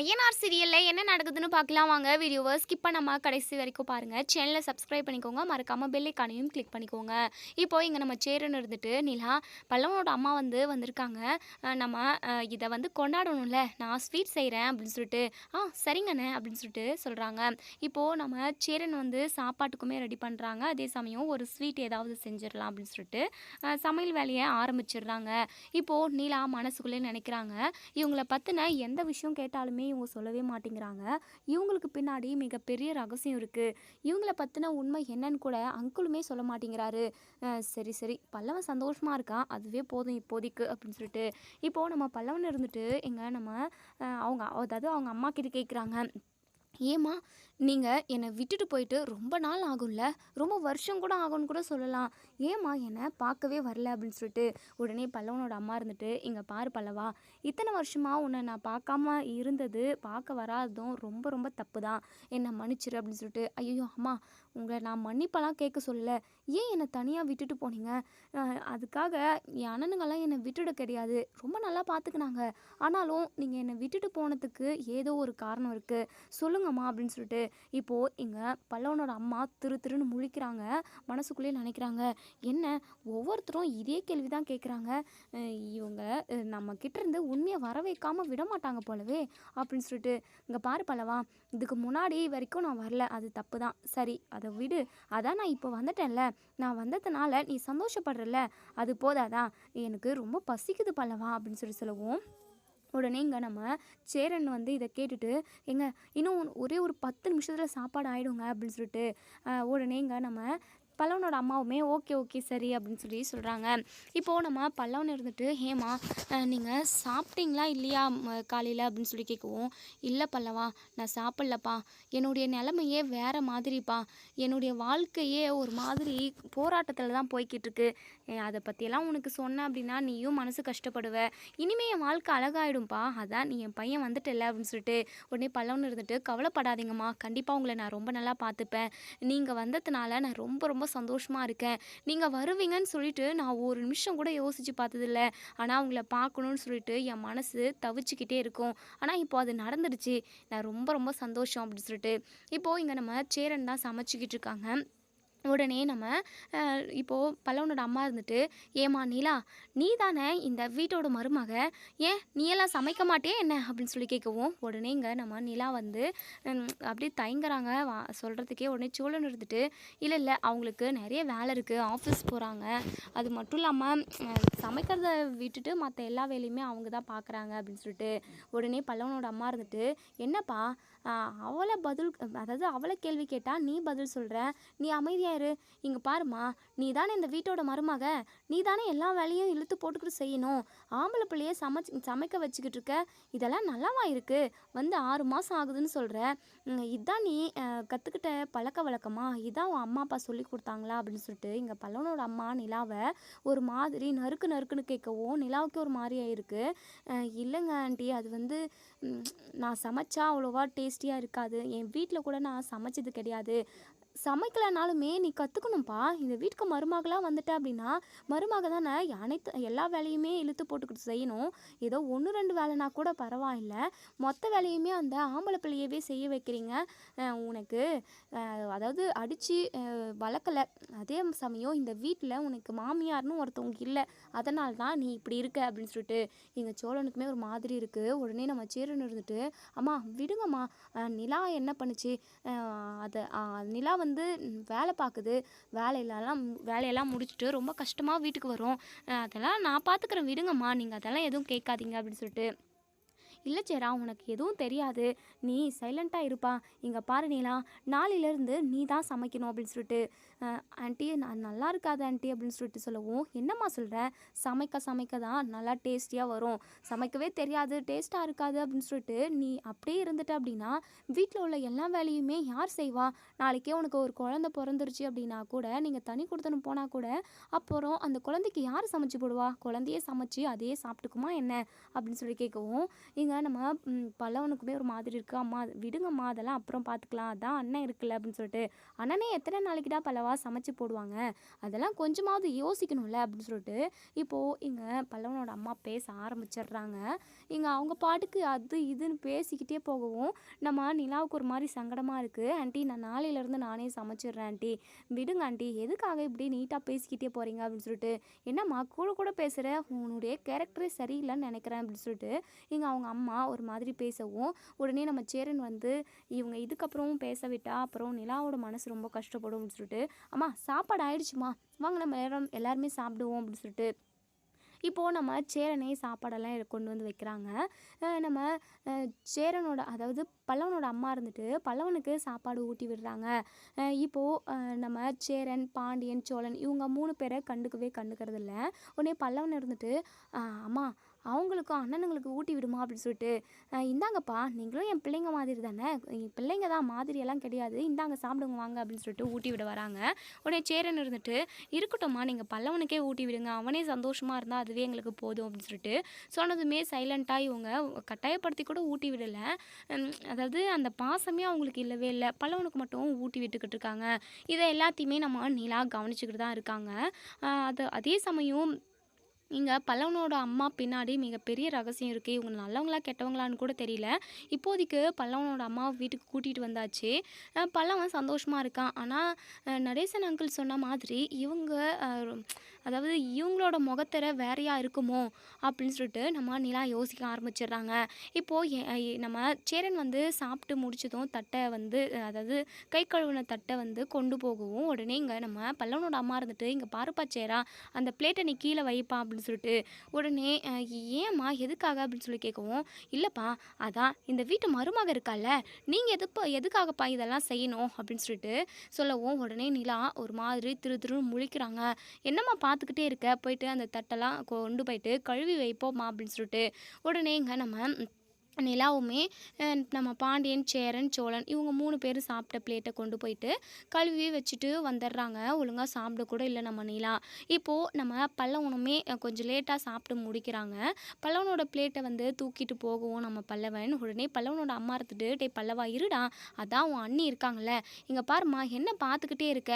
INR சீரியல்ல என்ன நடக்குதுன்னு பார்க்கலாம் வாங்க. வீடியோவை ஸ்கிப் பண்ணாம கடைசி வரைக்கும் பாருங்க. சேனலை சப்ஸ்கிரைப் பண்ணிக்கோங்க. மறக்காம பெல் ஐக்கானையும் கிளிக் பண்ணிக்கோங்க. இப்போ இங்க நம்ம சேரன் இருந்துட்டு நிலா பல்லவனோட அம்மா வந்திருக்காங்க. நம்ம இதை கொண்டாடணும்ல, நான் ஸ்வீட் செய்கிறேன் அப்படின்னு சொல்லிட்டு சரிங்கண்ணே அப்படின்னு சொல்லிட்டு சொல்கிறாங்க. இப்போது நம்ம சேரன் சாப்பாட்டுக்குமே ரெடி பண்ணுறாங்க. அதே சமயம் ஒரு ஸ்வீட் ஏதாவது செஞ்சிடலாம் அப்படின்னு சொல்லிட்டு சமையல் வேலையை ஆரம்பிச்சிடுறாங்க. இப்போது நிலா மனசுக்குள்ளே நினைக்கிறாங்க, இவங்கள பற்றின எந்த விஷயம் கேட்டாலுமே இவங்க சொல்லவே மாட்டேங்கிறாங்க. இவங்களுக்கு பின்னாடி மிகப்பெரிய ரகசியம் இருக்குது. இவங்கள பற்றின உண்மை என்னன்னு கூட அங்குளுமே சொல்ல மாட்டேங்கிறாரு. சரி சரி, பல்லவன் சந்தோஷமாக இருக்கான், அதுவே போதும் இப்போதைக்கு அப்படின்னு சொல்லிட்டு இப்போது நம்ம பல்லவன் இருந்துட்டு எங்க நம்ம அவங்க அம்மா கிட்ட கேட்குறாங்க, ஏம்மா நீங்கள் என்னை விட்டுட்டு போயிட்டு ரொம்ப நாள் ஆகும்ல, ரொம்ப வருஷம் கூட ஆகும்னு கூட சொல்லலாம், ஏம்மா என்னை பார்க்கவே வரல அப்படின்னு சொல்லிட்டு உடனே பல்லவனோட அம்மா இருந்துட்டு, இங்கே பாரு பல்லவா, இத்தனை வருஷமாக உன்னை நான் பார்க்காம இருந்தது, பார்க்க வராததும் ரொம்ப ரொம்ப தப்பு தான், என்னை மன்னிச்சிரு அப்படின்னு சொல்லிட்டு. ஐயோ அம்மா, உங்களை நான் மன்னிப்பெல்லாம் கேட்க சொல்லலை, ஏன் என்னை தனியாக விட்டுட்டு போனீங்க, அதுக்காக என் அண்ணனுங்கெல்லாம் என்னை விட்டுட கிடையாது, ரொம்ப நல்லா பார்த்துக்கினாங்க, ஆனாலும் நீங்கள் என்னை விட்டுட்டு போனதுக்கு ஏதோ ஒரு காரணம் இருக்குது, சொல்லுங்கம்மா அப்படின்னு சொல்லிட்டு. இப்போது இங்கே பல்லவனோட அம்மா திருன்னு முழிக்கிறாங்க. மனசுக்குள்ளேயே நினைக்கிறாங்க, என்ன ஒவ்வொருத்தரும் இதே கேள்வி தான் கேட்குறாங்க, இவங்க நம்ம கிட்டேருந்து உண்மையை வர வைக்காமல் விட மாட்டாங்க போலவே அப்படின்னு சொல்லிட்டு. இங்கே பாரு பல்லவா, இதுக்கு முன்னாடி வரைக்கும் நான் வரல, அது தப்பு தான், சரி அதை விடு, அதான் நான் இப்போ வந்துட்டேன்ல, நான் வந்ததுனால நீ சந்தோஷப்படுறல, அது போதாதான், எனக்கு ரொம்ப பசிக்குது பல்லவா அப்படின்னு சொல்லவும். உடனே இங்கே நம்ம சேரன் இதை கேட்டுட்டு, எங்க இன்னும் ஒரே ஒரு 10 நிமிஷத்தில் சாப்பாடு ஆகிடுங்க அப்படின்னு சொல்லிட்டு உடனே இங்கே நம்ம பல்லவனோட அம்மாவுமே ஓகே ஓகே சரி அப்படின்னு சொல்லி சொல்கிறாங்க. இப்போது நம்ம பல்லவன் இருந்துட்டு, ஏம்மா நீங்கள் சாப்பிட்டீங்களா இல்லையா காலையில் அப்படின்னு சொல்லி கேட்கவும், இல்லை பல்லவா, நான் சாப்பிட்லப்பா, என்னுடைய நிலைமையே வேறு மாதிரிப்பா, என்னுடைய வாழ்க்கையே ஒரு மாதிரி போராட்டத்தில் தான் போய்கிட்டு இருக்கு, அதை பற்றியெல்லாம் உனக்கு சொன்ன அப்படின்னா நீயும் மனசு கஷ்டப்படுவ, இனிமே என் வாழ்க்கை அழகாயிடும்பா, அதான் நீ என் பையன் வந்துட்டல அப்படின்னு சொல்லிட்டு. உடனே பல்லவன் இருந்துட்டு, கவலைப்படாதீங்கம்மா, கண்டிப்பாக உங்களை நான் ரொம்ப நல்லா பார்த்துப்பேன், நீங்கள் வந்ததுனால நான் ரொம்ப ரொம்ப சந்தோஷமாக இருக்கேன், நீங்கள் வருவீங்கன்னு சொல்லிட்டு நான் ஒரு நிமிஷம் கூட யோசித்து பார்த்ததில்ல, ஆனால் உங்களை பார்க்கணுன்னு சொல்லிட்டு என் மனசு தவிச்சுக்கிட்டே இருக்கும், ஆனால் இப்போ அது நடந்துடுச்சு, நான் ரொம்ப ரொம்ப சந்தோஷம் அப்படின்னு சொல்லிட்டு. இப்போது இங்கே நம்ம சேரன் தான் சமைச்சிக்கிட்டு இருக்காங்க. உடனே நம்ம இப்போது பல்லவனோட அம்மா இருந்துட்டு, ஏம்மா நிலா, நீ தானே இந்த வீட்டோட மருமக, ஏன் நீ எல்லாம் சமைக்க மாட்டே என்ன அப்படின்னு சொல்லி கேட்கவும், உடனே இங்கே நம்ம நிலா அப்படியே தயங்குறாங்க சொல்கிறதுக்கே. உடனே சோழன் இருந்துட்டு, இல்லை இல்லை, அவங்களுக்கு நிறைய வேலை இருக்குது, ஆஃபீஸ் போகிறாங்க, அது மட்டும் இல்லாமல் சமைக்கிறத விட்டுட்டு மற்ற எல்லா வேலையுமே அவங்க தான் பார்க்குறாங்க அப்படின்னு சொல்லிட்டு. உடனே பல்லவனோட அம்மா இருந்துட்டு, என்னப்பா அவளை பதில், அதாவது அவளை கேள்வி கேட்டால் நீ பதில் சொல்கிற, நீ அமைதியாக இரு, இங்கே பாருமா, நீ தானே இந்த வீட்டோட மருமக, நீ தானே எல்லா வேலையும் இழுத்து போட்டுக்கிட்டு செய்யணும், ஆம்பளை பிள்ளையே சமைக்க வச்சுக்கிட்டு இருக்க, இதெல்லாம் நல்லாவா இருக்குது, 6 மாதம் ஆகுதுன்னு சொல்கிற, இதான் நீ கற்றுக்கிட்ட பழக்க வழக்கமா, இதான் உன் அம்மா அப்பா சொல்லி கொடுத்தாங்களா அப்படின்னு சொல்லிட்டு. இங்கே பல்லவனோட அம்மா நிலாவை ஒரு மாதிரி நறுக்குன்னு கேட்கவும், நிலாவுக்கு ஒரு மாதிரி ஆயிருக்கு. இல்லைங்க ஆண்டி, அது நான் சமைச்சா அவ்வளோவா டேஸ்டியாக இருக்காது, என் வீட்டில் கூட நான் சமைச்சது கிடையாது, சமைக்கலைனாலுமே நீ கற்றுக்கணும்ப்பா, இந்த வீட்டுக்கு மருமகளாக வந்துட்ட அப்படின்னா மருமக தானே எல்லா வேலையுமே இழுத்து போட்டுக்கிட்டு செய்யணும், ஏதோ 1 2 வேலைனா கூட பரவாயில்ல, மொத்த வேலையுமே அந்த ஆம்பளை பிள்ளையவே செய்ய வைக்கிறீங்க, உனக்கு அதாவது அடித்து வளர்க்கலை, அதே சமயம் இந்த வீட்டில் உனக்கு மாமியார்னு ஒருத்தவங்க இல்லை, அதனால தான் நீ இப்படி இருக்க அப்படின்னு சொல்லிட்டு. எங்கள் சோழனுக்குமே ஒரு மாதிரி இருக்குது. உடனே நம்ம சேரன் இருந்துட்டு, அம்மா விடுங்கம்மா, நிலா என்ன பண்ணுச்சு, அதை நிலா வேலை பார்க்குது, வேலையெல்லாம் முடிச்சுட்டு ரொம்ப கஷ்டமாக வீட்டுக்கு வரும், அதெல்லாம் நான் பார்த்துக்கிறேன் விடுங்கம்மா, நீங்கள் அதெல்லாம் எதுவும் கேட்காதீங்க அப்படின்னு சொல்லிட்டு. இல்லை சேரா, உனக்கு எதுவும் தெரியாது, நீ சைலண்ட்டாக இருப்பா, இங்கே பாரு நீலா, நாளையிலேருந்து நீ தான் சமைக்கணும் அப்படின்னு சொல்லிட்டு. ஆண்டி நான் நல்லா இருக்காது ஆண்டி அப்படின்னு சொல்லிட்டு சொல்லவும், என்னம்மா சொல்கிற, சமைக்க தான் நல்லா டேஸ்டியாக வரும், சமைக்கவே தெரியாது டேஸ்ட்டாக இருக்காது அப்படின்னு சொல்லிட்டு நீ அப்படியே இருந்துட்ட அப்படின்னா வீட்டில் உள்ள எல்லா வேலையுமே யார் செய்வா, நாளைக்கே உனக்கு ஒரு குழந்தை பிறந்துருச்சு அப்படின்னா கூட, நீங்கள் தனி கொடுத்தனும் போனால் கூட, அப்புறம் அந்த குழந்தைக்கு யார் சமைச்சு போடுவா, குழந்தையே சமைச்சு அதையே சாப்பிட்டுக்குமா என்ன அப்படின்னு சொல்லி கேட்கவும், இங்கே நம்ம பல்லவனுக்குமே ஒரு மாதிரி இருக்குது. அம்மா விடுங்கம்மா, அதெல்லாம் அப்புறம் பார்த்துக்கலாம், அதான் அண்ணன் இருக்குல்ல அப்படின்னு சொல்லிட்டு. அண்ணனே எத்தனை நாளைக்குடா பல்லவா சமைச்சு போடுவாங்க, அதெல்லாம் கொஞ்சமாவது யோசிக்கணும்ல அப்படின்னு சொல்லிட்டு இப்போது இங்கே பல்லவனோட அம்மா பேச ஆரம்பிச்சிடுறாங்க. இங்கே அவங்க பாட்டுக்கு அது இதுன்னு பேசிக்கிட்டே போகவும் நம்ம நிலாவுக்கு ஒரு மாதிரி சங்கடமாக இருக்குது. ஆண்டி நான் நாளையிலேருந்து நானே சமைச்சிடுறேன் ஆண்டி, விடுங்க ஆண்டி, எதுக்காக இப்படி நீட்டாக பேசிக்கிட்டே போகிறீங்க அப்படின்னு சொல்லிட்டு. என்னம்மா கூட கூட பேசுகிற, உன்னுடைய கேரக்டரே சரியில்லைன்னு நினைக்கிறேன் அப்படின்னு சொல்லிட்டு இங்கே அவங்க அம்மா ஒரு மாதிரி பேசவும் உடனே நம்ம சேரன் வந்து இவங்க இதுக்கப்புறமும் பேச விட்டா அப்புறம் நிலாவோட மனசு ரொம்ப கஷ்டப்படும் அப்படின்னு சொல்லிட்டு, அம்மா சாப்பாடு ஆயிடுச்சுமா, வாங்க நம்ம எல்லாருமே சாப்பிடுவோம் அப்படின்னு சொல்லிட்டு இப்போது நம்ம சேரனே சாப்பாடெல்லாம் கொண்டு வந்து வைக்கிறாங்க. நம்ம சேரனோட அதாவது பல்லவனோட அம்மா இருந்துட்டு பல்லவனுக்கு சாப்பாடு ஊட்டி விடுறாங்க. இப்போது நம்ம சேரன், பாண்டியன், சோழன் இவங்க 3 பேரை கண்டுக்கிறது இல்லை. உடனே பல்லவன் இருந்துட்டு அம்மா அவங்களுக்கும் அண்ணனுங்களுக்கு ஊட்டி விடுமா அப்படின்னு சொல்லிட்டு, இந்தாங்கப்பா நீங்களும் என் பிள்ளைங்க மாதிரி தானே, பிள்ளைங்க தான் மாதிரியெல்லாம் கிடையாது, இந்தாங்க சாப்பிடுங்க வாங்க அப்படின்னு சொல்லிட்டு ஊட்டி விட வராங்க. உடனே சேரன் இருந்துட்டு இருக்கட்டும்மா, நீங்கள் பல்லவனுக்கே ஊட்டி விடுங்க, அவனே சந்தோஷமாக இருந்தால் அதுவே எங்களுக்கு போதும் அப்படின்னு சொல்லிட்டு சொன்னதுமே சைலண்ட்டாக இவங்க கட்டாயப்படுத்தி கூட ஊட்டி விடலை. அதாவது அந்த பாசமே அவங்களுக்கு இல்லவே இல்லை, பல்லவனுக்கு மட்டும் ஊட்டி விட்டுக்கிட்டு இருக்காங்க. இதை எல்லாத்தையுமே நம்ம நிலா கவனிச்சுக்கிட்டு தான் இருக்காங்க. அதே சமயம் இங்கே பல்லவனோட அம்மா பின்னாடி மிகப்பெரிய ரகசியம் இருக்குது. இவங்க நல்லவங்களா கெட்டவங்களான்னு கூட தெரியல. இப்போதைக்கு பல்லவனோட அம்மா வீட்டுக்கு கூட்டிகிட்டு வந்தாச்சு. பல்லவன் சந்தோஷமாக இருக்கான். ஆனால் நடேசன் அங்கிள் சொன்ன மாதிரி இவங்க அதாவது இவங்களோட முகத்தர வேறையா இருக்குமோ அப்படின்னு சொல்லிட்டு நம்ம நிலா யோசிக்க ஆரம்பிச்சிடுறாங்க. இப்போது நம்ம சேரன் வந்து சாப்பிட்டு முடிச்சதும் தட்டை வந்து அதாவது கை கழுவின தட்டை வந்து கொண்டு போகவும் உடனே இங்கே நம்ம பல்லவனோட அம்மா இருந்துட்டு, இங்கே பாருப்பா சேரா, அந்த பிளேட்டை நீ கீழே வைப்பா அப்படின்னு சொல்லிட்டு உடனே ஏம்மா எதுக்காக அப்படின்னு சொல்லி கேட்கவும், இல்லைப்பா அதான் இந்த வீட்டு மருமக இருக்கால, நீங்கள் எதுக்காகப்பா இதெல்லாம் செய்யணும் அப்படின்னு சொல்லிட்டு சொல்லவும் உடனே நிலா ஒரு மாதிரி திருன்னு முழிக்கிறாங்க. என்னம்மா பார்த்துக்கிட்டே இருக்க, போயிட்டு அந்த தட்டெல்லாம் கொண்டு போயிட்டு கழுவி வைப்போம்மா அப்படின்னு சொல்லிட்டு உடனே இங்கே நம்ம நிலாவுமே நம்ம பாண்டியன், சேரன், சோழன் இவங்க 3 பேரும் சாப்பிட்ட பிளேட்டை கொண்டு போயிட்டு கழுவி வச்சுட்டு வந்துடுறாங்க. ஒழுங்காக சாப்பிட கூட இல்லை நம்ம நிலா. இப்போது நம்ம பல்லவனுமே கொஞ்சம் லேட்டாக சாப்பிட்டு முடிக்கிறாங்க. பல்லவனோட பிளேட்டை வந்து தூக்கிட்டு போகவும் நம்ம பல்லவன் உடனே பல்லவனோட அம்மா இருந்துட்டு, டே பல்லவா இருடா, அதான் உன் அண்ணி இருக்காங்கல்ல, இங்கே பாருமா என்ன பார்த்துக்கிட்டே இருக்க,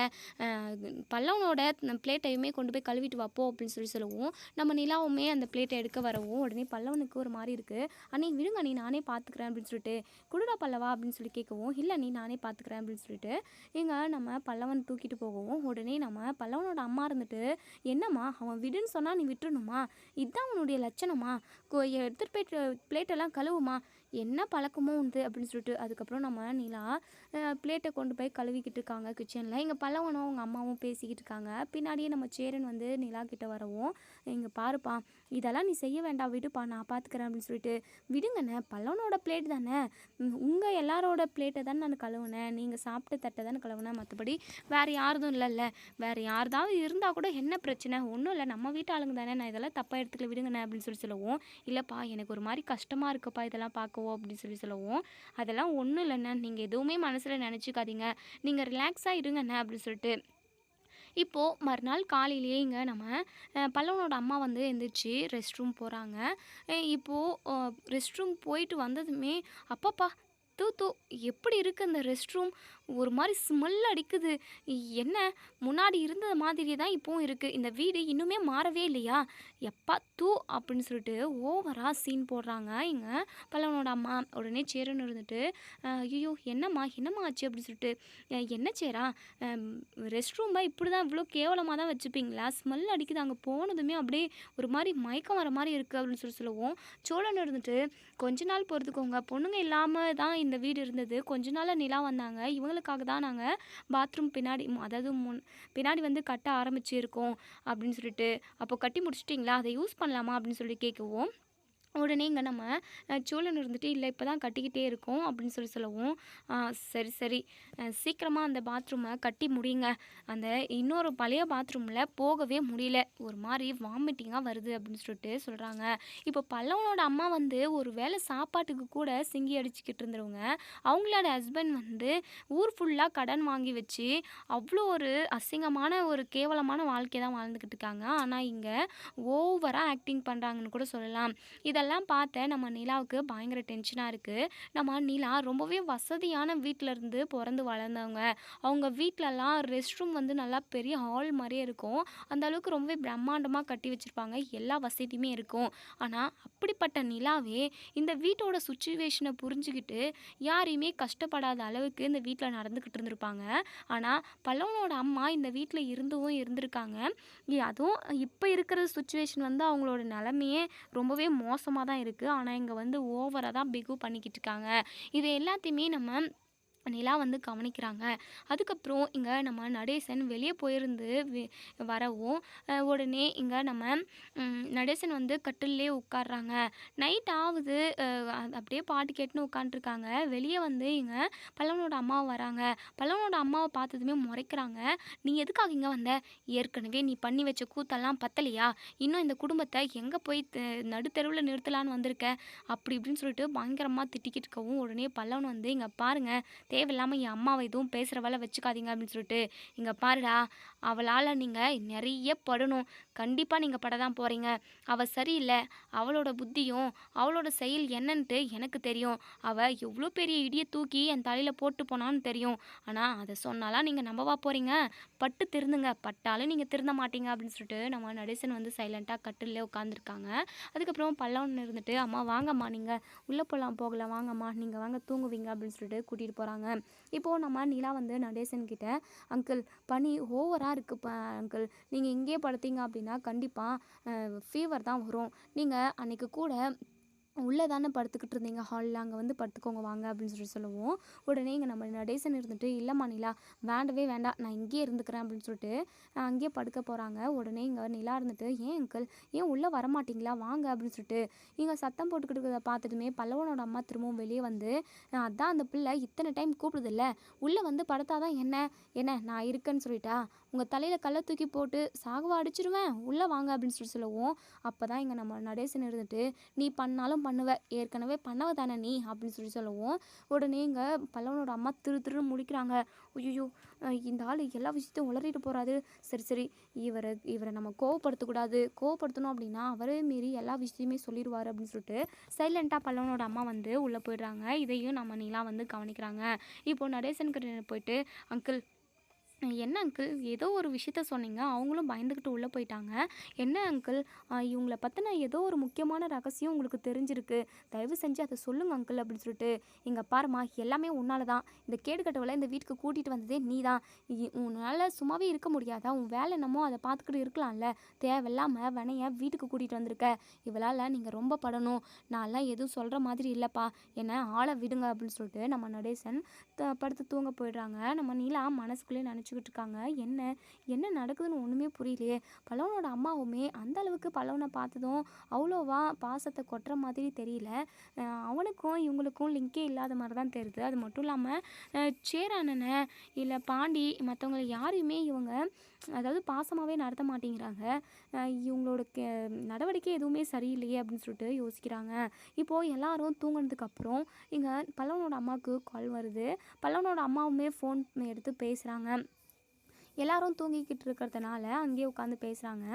பல்லவனோட பிளேட்டையுமே கொண்டு போய் கழுவிட்டு வாப்போ அப்படின்னு சொல்லவும் நம்ம நிலாவுமே அந்த பிளேட்டை எடுக்க வரவும் உடனே பல்லவனுக்கு ஒரு மாதிரி இருக்குது. அண்ணி விடுங்க, நீ நானே பார்த்துக்கிறேன் அப்படின்னு சொல்லிட்டு, குடுடா பல்லவா அப்படின்னு சொல்லி கேட்கவும், இல்லை நீ நானே பார்த்துக்கிறேன் அப்படின்னு சொல்லிட்டு இங்கே நம்ம பல்லவன் தூக்கிட்டு போகவும் உடனே நம்ம பல்லவனோட அம்மா இருந்துட்டு, என்னம்மா அவன் விடுன்னு சொன்னால் நீ விட்டுணுமா, இதுதான் உன்னுடைய லட்சணமா, எடுத்துகிட்டு போயிட்டு பிளேட்டெல்லாம் கழுவுமா, என்ன பழக்கமோ உண்டு அப்படின்னு சொல்லிட்டு அதுக்கப்புறம் நம்ம நிலா பிளேட்டை கொண்டு போய் கழுவிக்கிட்டு இருக்காங்க கிச்சனில். இங்கே பல்லவனும் அவங்க அம்மாவும் பேசிக்கிட்டு இருக்காங்க. பின்னாடியே நம்ம சேரன் வந்து நிலா கிட்ட வரவும், இங்கே பாருப்பா இதெல்லாம் நீ செய்ய வேண்டாம், விடுப்பா நான் பார்த்துக்கிறேன் அப்படின்னு சொல்லிட்டு, விடுங்கண்ணே பல்லவனோட பிளேட் தானே, உங்கள் எல்லாரோட பிளேட்டை தானே நான் கழுவுனேன், நீங்கள் சாப்பிட்ட தட்டை தானே கழுவுனேன், மற்றபடி வேறு யாரும் இல்லைல்ல, வேறு யார்தாவது இருந்தால் கூட என்ன பிரச்சனை, ஒன்றும் இல்லை நம்ம வீட்டு ஆளுங்க தானே, நான் இதெல்லாம் தப்பாக எடுத்துக்கல விடுங்கண்ணே அப்படின்னு சொல்லவும், இல்லைப்பா எனக்கு ஒரு மாதிரி கஷ்டமாக இருக்குப்பா இதெல்லாம் பார்க்கவும் அப்படின்னு சொல்லவும், அதெல்லாம் ஒன்றும் இல்லைண்ணே, நீங்கள் எதுவுமே மனசில் நினச்சிக்காதீங்க, நீங்கள் ரிலாக்ஸாக இருங்கண்ணே அப்படின்னு சொல்லிட்டு இப்போது மறுநாள் காலையிலேயே இங்கே நம்ம பல்லவனோட அம்மா வந்து எந்திரிச்சு ரெஸ்ட் ரூம் போகிறாங்க. இப்போது ரெஸ்ட் ரூம் போயிட்டு வந்ததுமே அப்பப்பா தூ எப்படி இருக்குது அந்த ரெஸ்ட் ரூம், ஒரு மாதிரி ஸ்மெல் அடிக்குது, என்ன முன்னாடி இருந்தது மாதிரியே தான் இப்போவும் இருக்குது, இந்த வீடு இன்னுமே மாறவே இல்லையா, எப்பா தூ அப்படின்னு சொல்லிட்டு ஓவராக சீன் போடுறாங்க இங்கே பல்லவனோட அம்மா. உடனே சேரன்னு இருந்துட்டு, ஐயோ என்னம்மா ஆச்சு அப்படின்னு சொல்லிட்டு, என்ன சேரா ரெஸ்ட் ரூமை இப்படி தான் இவ்வளோ கேவலமாக தான் வச்சுப்பீங்களா, ஸ்மெல் அடிக்குது, அங்கே போனதுமே அப்படியே ஒரு மாதிரி மயக்கம் வர மாதிரி இருக்குது அப்படின்னு சொல்லவும், சோழன் இருந்துட்டு, கொஞ்ச நாள் பொறுத்துக்கோங்க, பொண்ணுங்க இல்லாமல் தான் இந்த வீடு இருந்தது, கொஞ்ச நாளாக நிலா வந்தாங்க, இவங்களுக்காக தான் நாங்கள் பாத்ரூம் பின்னாடி அதாவது பின்னாடி வந்து கட்ட ஆரம்பிச்சிருக்கோம் அப்படின்னு சொல்லிட்டு, அப்போ கட்டி முடிச்சிட்டிங்களா, அதை யூஸ் பண்ணலாமா அப்படின்னு சொல்லி கேட்கவும் உடனே இங்கே நம்ம சோழன் இருந்துட்டு, இல்லை இப்போ தான் கட்டிக்கிட்டே இருக்கோம் அப்படின்னு சொல்லவும், சரி சீக்கிரமாக அந்த பாத்ரூமை கட்டி முடியுங்க, அந்த இன்னொரு பழைய பாத்ரூமில் போகவே முடியல, ஒரு மாதிரி வாமிட்டிங்காக வருது அப்படின்னு சொல்லிட்டு சொல்கிறாங்க. இப்போ பல்லவனோட அம்மா வந்து ஒரு வேளை சாப்பாட்டுக்கு கூட சிங்கி அடிச்சுக்கிட்டு இருந்தவங்க, அவங்களோட ஹஸ்பண்ட் வந்து ஊர் ஃபுல்லாக கடன் வாங்கி வச்சு அவ்வளோ ஒரு அசிங்கமான ஒரு கேவலமான வாழ்க்கை தான் வாழ்ந்துக்கிட்டு இருக்காங்க. ஆனால் இங்கே ஓவராக ஆக்டிங் பண்ணுறாங்கன்னு கூட சொல்லலாம். இதெல்லாம் இதெல்லாம் பார்த்த நம்ம நிலாவுக்கு பயங்கர டென்ஷனாக இருக்குது. நம்ம நிலா ரொம்பவே வசதியான வீட்ல இருந்து பொறந்து வளர்ந்தவங்க. அவங்க வீட்லலாம் ரெஸ்ட் ரூம் வந்து நல்லா பெரிய ஹால் மாரியே இருக்கும். அந்த அளவுக்கு ரொம்பவே பிரம்மாண்டமா கட்டி வச்சிருப்பாங்க. எல்லா வசதியுமே இருக்கும். ஆனா, அப்படிப்பட்ட நிலாவே இந்த வீட்டோட சிச்சுவேஷன புரிஞ்சுகிட்டு, யாரையுமே கஷ்டப்படாத அளவுக்கு இந்த வீட்ல நடந்துக்கிட்டு இருந்திருப்பாங்க. ஆனா, பல்லவனோட அம்மா இந்த வீட்ல இருந்தும் இருந்திருக்காங்க. அதுவும் இப்ப இருக்கிற சிச்சுவேஷன் வந்து அவங்களோட நிலைமையே ரொம்பவே மோசமா தான் இருக்கு. ஆனா, இங்க வந்து ஓவரா தான் பிஹேவ் பண்ணிக்கிட்டு இருக்காங்க. இது எல்லாத்தையுமே நம்ம நிலா வந்து கவனிக்கிறாங்க. அதுக்கப்புறம் இங்க நம்ம நடேசன் வெளிய போயிருந்து வரவும், உடனே இங்க நம்ம நடேசன் வந்து கட்டில்லே உட்கார்றாங்க. நைட் ஆவுது. அப்படியே பாட்டு கேட்டுன்னு உட்காந்துருக்காங்க. வெளிய வந்து இங்க பல்லவனோட அம்மா வராங்க. பல்லவனோட அம்மாவ பார்த்ததுமே முறைக்கிறாங்க. "நீ எதுக்காக இங்க வந்த? ஏற்கனவே நீ பண்ணி வச்ச கூத்தெல்லாம் பத்தலையா? இன்னும் இந்த குடும்பத்த எங்க போய் நடுத்தெருவுல நிறுத்தலான்னு வந்திருக்க?" அப்படி இப்படின்னு சொல்லிட்டு பயங்கரமா திட்டிக்கிட்டு இருக்கவும், உடனே பல்லவன் வந்து, "இங்க பாருங்க, தேவையில்லாம என் அம்மாவ எதுவும் பேசுற வேல வச்சுக்காதீங்க" அப்படின்னு சொல்லிட்டு, "இங்க பாருடா, அவளால நீங்க நெறைய படணும். கண்டிப்பா நீங்க பட தான் போறீங்க. அவ சரியில்ல. அவளோட புத்தியும், அவளோட செயல் என்னன்ட்டு எனக்கு தெரியும். அவ எவ்ளோ பெரிய இடிய தூக்கி என் தலையில போட்டு போனான்னு தெரியும். ஆனா, அத சொன்னாலாம் நீங்க நம்பவா போறீங்க? பட்டு திருந்துங்க. பட்டாலும் நீங்க திருந்த மாட்டீங்க" அப்படின்னு சொல்லிட்டு நம்ம நடேசன் வந்து சைலண்ட்டா கட்டில்லே உட்காந்துருக்காங்க. அதுக்கப்புறம் பல்லவன் இருந்துட்டு, "அம்மா வாங்கம்மா, நீங்க உள்ள போகலாம் வாங்கம்மா. நீங்க வாங்க தூங்குவீங்க" அப்படின்னு சொல்லிட்டு கூட்டிட்டு போறாங்க. இப்போது நம்ம நிலா வந்து நடேசன் கிட்ட, "அங்கிள், பனி ஓவரா இருக்கு அங்கிள். நீங்க இங்கேயே படுத்தீங்க அப்படின்னா கண்டிப்பா ஃபீவர் தான் வரும். நீங்க அன்னைக்கு கூட உள்ளே தானே படுத்துக்கிட்டு இருந்தீங்க ஹாலில், அங்கே வந்து படுத்துக்கோங்க வாங்க" அப்படின்னு சொல்லவும், உடனே இங்கே நம்ம நடேசன் இருந்துட்டு, "இல்லைம்மா நிலா, வேண்டவே வேண்டாம், நான் இங்கேயே இருந்துக்கிறேன்" அப்படின்னு சொல்லிட்டு அங்கேயே படுக்க போகிறாங்க. உடனே இங்கே நிலா இருந்துட்டு, "ஏன் அங்கிள், ஏன் உள்ளே வரமாட்டிங்களா, வாங்க" அப்படின்னு சொல்லிட்டு இங்கே சத்தம் போட்டுக்கிட்டு இருக்கிறத பார்த்துட்டுமே பல்லவனோட அம்மா திரும்பவும் வெளியே வந்து, "அதான் அந்த பிள்ளை இத்தனை டைம் கூப்பிடுதில்ல, உள்ளே வந்து படுத்தாதான் என்ன, என்ன நான் இருக்கேன்னு சொல்லிட்டா, உங்கள் தலையில் கல்லை தூக்கி போட்டு சாகவா அடிச்சிருவேன், உள்ளே வாங்க" அப்படின்னு சொல்லவும், அப்போ தான் இங்கே நம்ம நடேசன் இருந்துட்டு, "நீ பண்ணாலும் பண்ணுவ, ஏற்கனவே பண்ணவ தானே நீ" அப்படின்னு சொல்லவும், உடனே இங்கே பல்லவனோட அம்மா திரு திருன்னு முழிக்கிறாங்க. "ஐயோ, இந்த ஆள் எல்லா விஷயத்தையும் உளறிட்டு போறாரு. சரி சரி, இவரை நம்ம கோவப்படுத்தக்கூடாது. கோவப்படுத்தணும் அப்படின்னா அவரே மீறி எல்லா விஷயத்தையுமே சொல்லிடுவார்" அப்படின்னு சொல்லிட்டு சைலண்ட்டாக பல்லவனோட அம்மா வந்து உள்ளே போயிடுறாங்க. இதையும் நம்ம நீலா வந்து கவனிக்கிறாங்க. இப்போ நடேசன் கிட்ட போயிட்டு, "அங்கிள், என்ன அங்கிள், ஏதோ ஒரு விஷயத்த சொன்னீங்க, அவங்களும் பயந்துக்கிட்டு உள்ளே போயிட்டாங்க. என்ன அங்கிள், இவங்கள பற்றின ஏதோ ஒரு முக்கியமான ரகசியம் உங்களுக்கு தெரிஞ்சிருக்கு. தயவு செஞ்சு அதை சொல்லுங்க அங்கிள்" அப்படின்னு சொல்லிட்டு, "இங்கே பாருமா, எல்லாமே உன்னால தான். இந்த கேடு கட்டவளை இந்த வீட்டுக்கு கூட்டிகிட்டு வந்ததே நீ தான். உன்னால் சும்மாவே இருக்க முடியாதா? உன் வேலை என்னமோ அதை பார்த்துக்கிட்டு இருக்கலாம்ல. தேவையில்லாமல் வினைய வீட்டுக்கு கூட்டிகிட்டு வந்திருக்க. இவளால் நீங்கள் ரொம்ப படணும். நான்லாம் எதுவும் சொல்கிற மாதிரி இல்லைப்பா, என்னை ஆளை விடுங்க" அப்படின்னு சொல்லிட்டு நம்ம நடேசன் படுத்து தூங்க போயிடுறாங்க. நம்ம நீலா மனசுக்குள்ளேயே நினச்சிக்கிட்டு இருக்காங்க, என்ன என்ன நடக்குதுன்னு ஒன்றுமே புரியலையே. பல்லவனோட அம்மாவுமே அந்த அளவுக்கு பல்லவனை பார்த்ததும் அவ்வளோவா பாசத்தை கொட்டுற மாதிரி தெரியல. அவனுக்கும் இவங்களுக்கும் லிங்கே இல்லாத மாதிரி தான் தெரியுது. அது மட்டும் இல்லாமல் சேரானனை இல்லை பாண்டி மற்றவங்களை யாரையுமே இவங்க அதாவது பாசமாகவே நடத்த மாட்டேங்கிறாங்க. இவங்களோட நடவடிக்கை எதுவுமே சரியில்லையே அப்படின்னு சொல்லிட்டு யோசிக்கிறாங்க. இப்போது எல்லாரும் தூங்கினதுக்கப்புறம் இங்கே பல்லவனோட அம்மாவுக்கு கால் வருது. பல்லவனோட அம்மாவுமே ஃபோன் எடுத்து பேசுகிறாங்க. எல்லாரும் தூங்கிக்கிட்டு இருக்கிறதுனால அங்கேயே உட்காந்து பேசுகிறாங்க.